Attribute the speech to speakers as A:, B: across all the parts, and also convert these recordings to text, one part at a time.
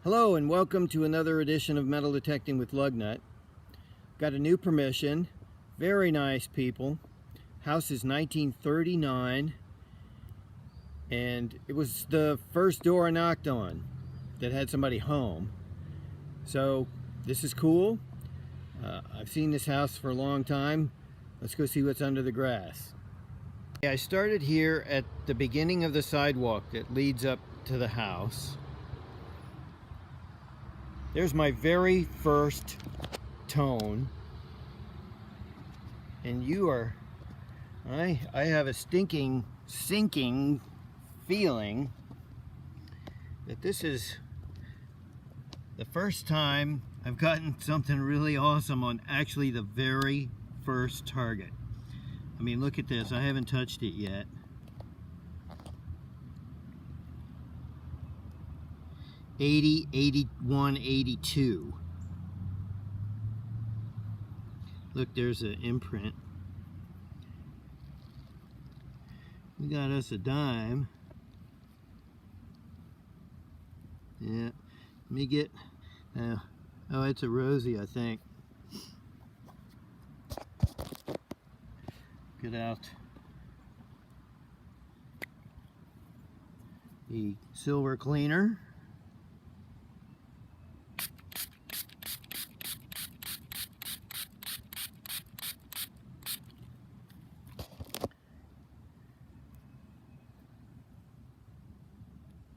A: Hello and welcome to another edition of Metal Detecting with Lugnut. Got a new permission. Very nice people. House is 1939 and it was the first door I knocked on that had somebody home. So this is cool. I've seen this house for a long time. Let's go see what's under the grass. I started here at the beginning of the sidewalk that leads up to the house. There's my very first tone, and I have a sinking feeling that this is the first time I've gotten something really awesome on actually the very first target. I mean, look at this, I haven't touched it yet. 80, 81, 82. Look, there's an imprint. We got us a dime. Yeah, let me get, oh, it's a Rosie, I think. Get out the silver cleaner.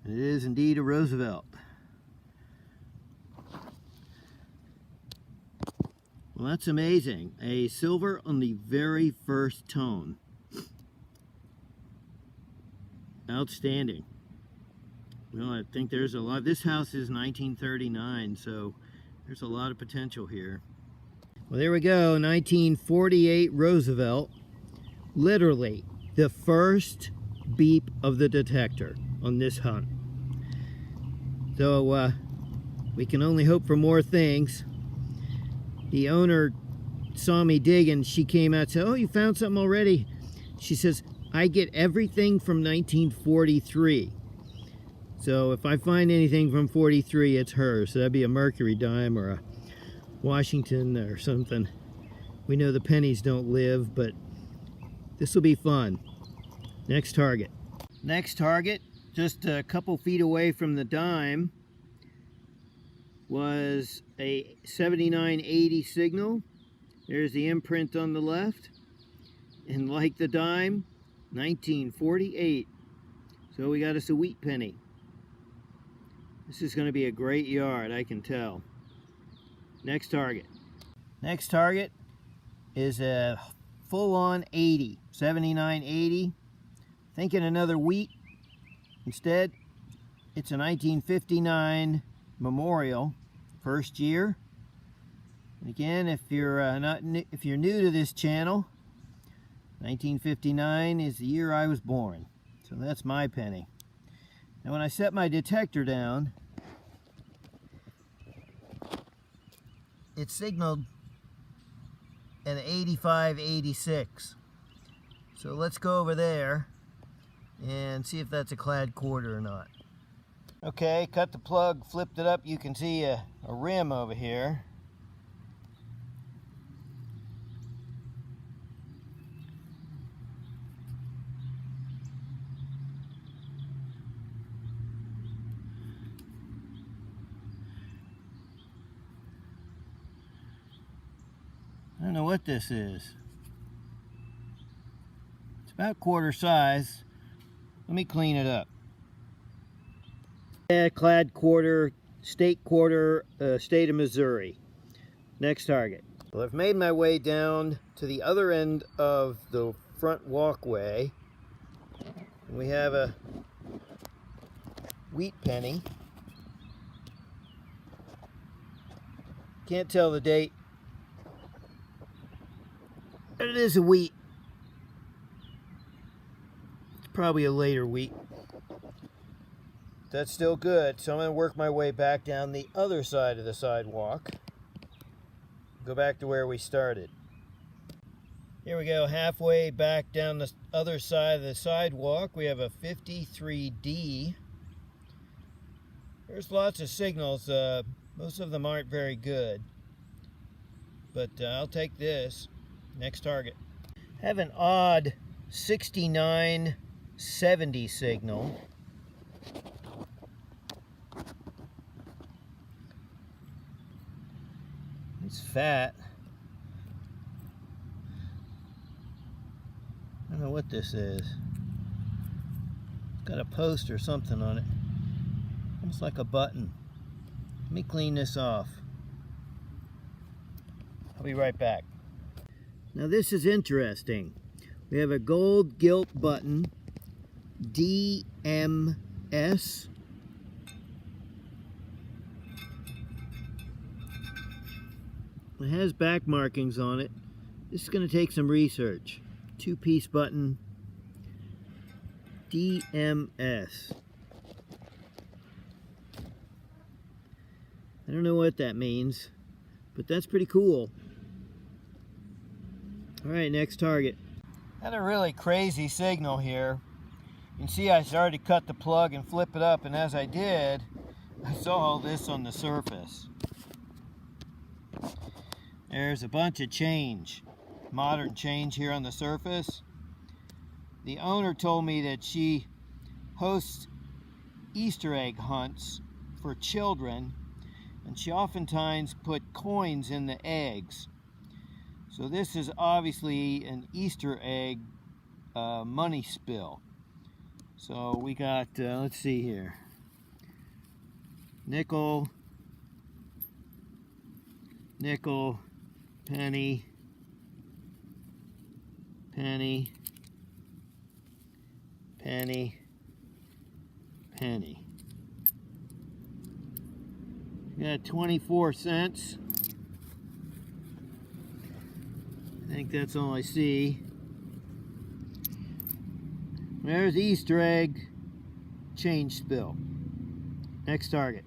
A: It is indeed a Roosevelt. Well, that's amazing. A silver on the very first tone. Outstanding. Well, I think there's a lot. This house is 1939, so there's a lot of potential here. Well, there we go. 1948 Roosevelt. Literally the first beep of the detector on this hunt. So we can only hope for more things. The owner saw me digging. She came out and said, "Oh, you found something already?" She says, "I get everything from 1943. So if I find anything from 43, it's hers." So that'd be a Mercury dime or a Washington or something. We know the pennies don't live, but this will be fun. Next target. Next target, just a couple feet away from the dime, was a 7980 signal. There's the imprint on the left. And like the dime, 1948. So we got us a wheat penny. This is going to be a great yard, I can tell. Next target. Next target is a full-on 80, 7980. Thinking another wheat. Instead, it's a 1959 Memorial, first year. And again, if you're new to this channel, 1959 is the year I was born. So that's my penny. Now when I set my detector down, it signaled an 85-86. So let's go over there and see if that's a clad quarter or not. Okay, cut the plug, flipped it up. You can see a rim over here. I don't know what this is. It's about quarter size. Let me clean it up. Yeah, clad quarter, state quarter, state of Missouri. Next target. Well, I've made my way down to the other end of the front walkway. We have a wheat penny. Can't tell the date, but it is a wheat. It's probably a later wheat. That's still good, so I'm going to work my way back down the other side of the sidewalk. Go back to where we started. Here we go, halfway back down the other side of the sidewalk. We have a 53D There's lots of signals. Most of them aren't very good, but I'll take this. Next target. Have an odd 6970 signal. It's fat. I don't know what this is. It's got a post or something on it. Almost like a button. Let me clean this off. I'll be right back. Now this is interesting. We have a gold gilt button, DMS. It has back markings on it. This is going to take some research. Two-piece button, DMS. I don't know what that means, but that's pretty cool. All right, next target. Had a really crazy signal here. You can see I started to cut the plug and flip it up, and as I did, I saw all this on the surface. There's a bunch of change, modern change here on the surface. The owner told me that she hosts Easter egg hunts for children, and she oftentimes put coins in the eggs. So this is obviously an Easter egg money spill. So we got, let's see here, nickel, nickel, penny, penny, penny, penny. We got 24 cents. I think that's all I see. There's the Easter egg change spill. Next target.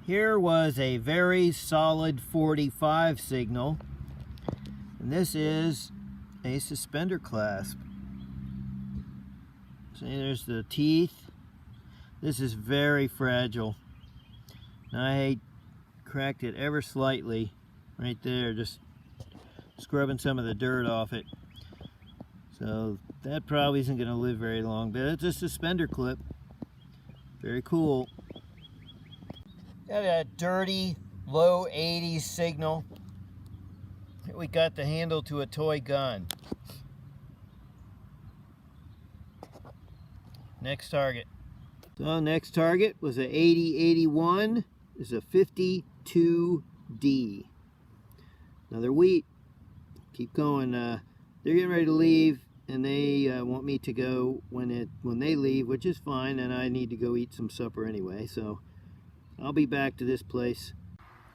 A: Here was a very solid 45 signal, and this is a suspender clasp. See, there's the teeth. This is very fragile. And I cracked it ever slightly right there, just scrubbing some of the dirt off it. So that probably isn't going to live very long, but it's a suspender clip. Very cool. Got a dirty low 80s signal. Here we got the handle to a toy gun. Next target. So next target was a 8081. Is a 52D. Another wheat. Keep going. They're getting ready to leave, and they want me to go when they leave, which is fine, and I need to go eat some supper anyway, so I'll be back to this place.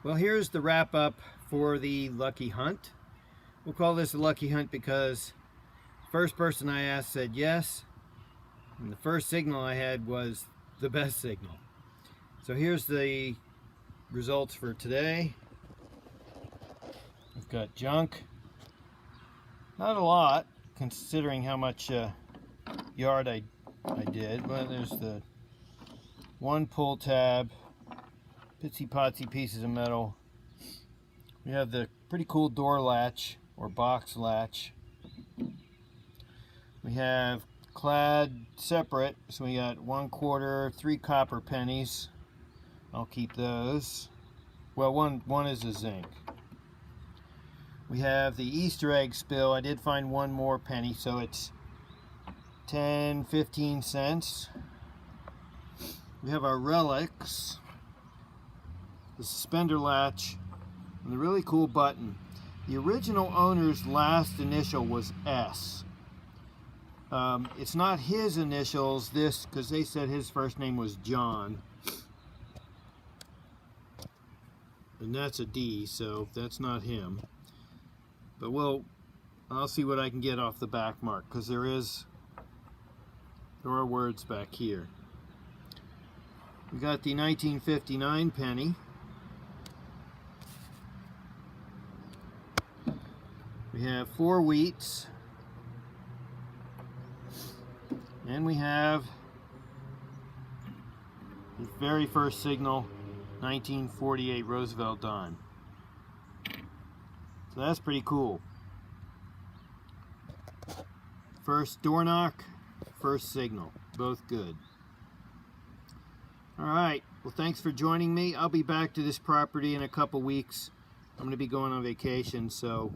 A: Well, here's the wrap up for the lucky hunt. We'll call this a lucky hunt because the first person I asked said yes, and the first signal I had was the best signal. So here's the results for today. We've got junk. Not a lot, considering how much yard I did. But there's the one pull tab, pitsy potsy pieces of metal. We have the pretty cool door latch or box latch. We have clad separate, so we got 1/4, 3 copper pennies. I'll keep those. Well, one is a zinc. We have the Easter egg spill. I did find one more penny, so it's 10, 15 cents. We have our relics, the suspender latch, and the really cool button. The original owner's last initial was S. It's not his initials, this, because they said his first name was John. And that's a D, so that's not him. But I'll see what I can get off the back mark, because there are words back here. We got the 1959 penny. We have 4 wheats. And we have The very first signal, 1948 Roosevelt dime. So that's pretty cool. First door knock, first signal, both good. Alright, well thanks for joining me. I'll be back to this property in a couple weeks. I'm going to be going on vacation, so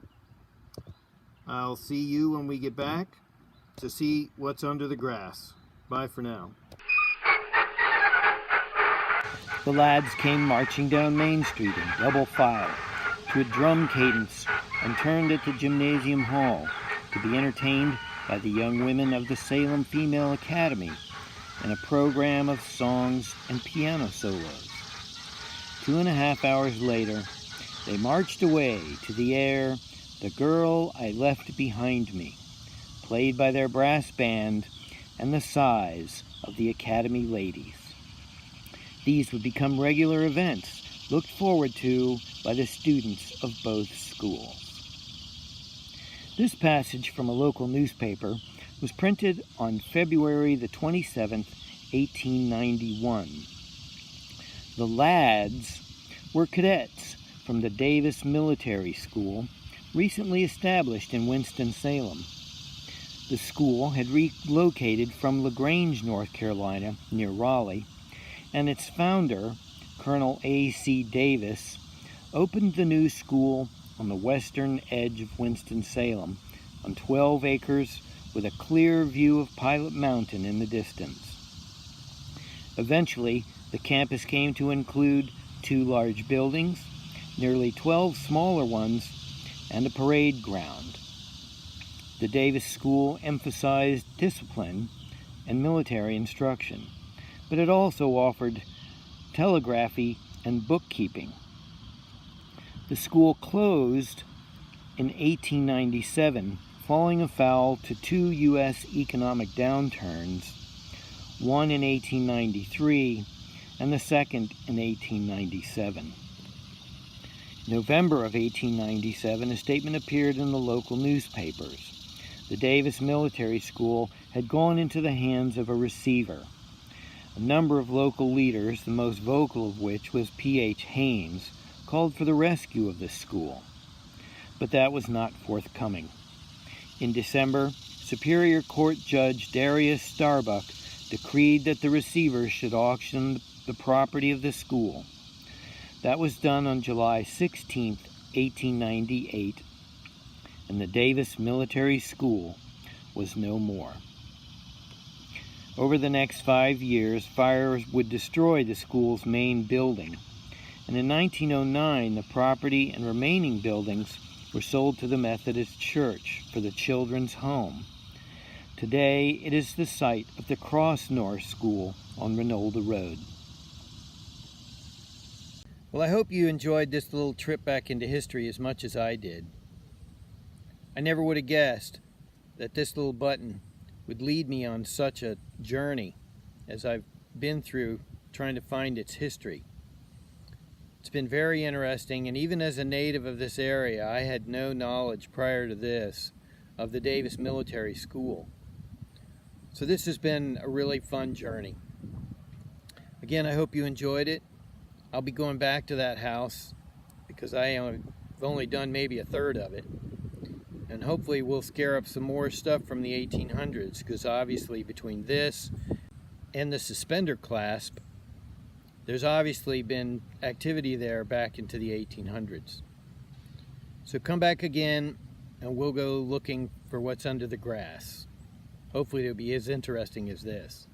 A: I'll see you when we get back to see what's under the grass. Bye for now. The lads came marching down Main Street in double file to a drum cadence and turned at the gymnasium hall to be entertained by the young women of the Salem Female Academy in a program of songs and piano solos. 2.5 hours later, they marched away to the air, "The Girl I Left Behind Me," played by their brass band and the sighs of the Academy ladies. These would become regular events looked forward to by the students of both schools. This passage from a local newspaper was printed on February the 27th, 1891. The lads were cadets from the Davis Military School, recently established in Winston-Salem. The school had relocated from LaGrange, North Carolina, near Raleigh, and its founder, Colonel A.C. Davis, opened the new school on the western edge of Winston-Salem on 12 acres with a clear view of Pilot Mountain in the distance. Eventually, the campus came to include 2 large buildings, nearly 12 smaller ones, and a parade ground. The Davis School emphasized discipline and military instruction, but it also offered telegraphy and bookkeeping. The school closed in 1897, falling afoul to 2 U.S. economic downturns, one in 1893 and the second in 1897. In November of 1897, a statement appeared in the local newspapers. The Davis Military School had gone into the hands of a receiver. A number of local leaders, the most vocal of which was P.H. Haynes, called for the rescue of this school. But that was not forthcoming. In December, Superior Court Judge Darius Starbuck decreed that the receiver should auction the property of the school. That was done on July 16, 1898, and the Davis Military School was no more. Over the next 5 years, fires would destroy the school's main building, and in 1909, the property and remaining buildings were sold to the Methodist Church for the children's home. Today, it is the site of the Cross North School on Renolda Road. Well, I hope you enjoyed this little trip back into history as much as I did. I never would have guessed that this little button would lead me on such a journey as I've been through trying to find its history. It's been very interesting, and even as a native of this area, I had no knowledge prior to this of the Davis Military School. So this has been a really fun journey. Again, I hope you enjoyed it. I'll be going back to that house because I've only done maybe a third of it. And hopefully we'll scare up some more stuff from the 1800s, because obviously between this and the suspender clasp, there's obviously been activity there back into the 1800s. So come back again and we'll go looking for what's under the grass. Hopefully it'll be as interesting as this.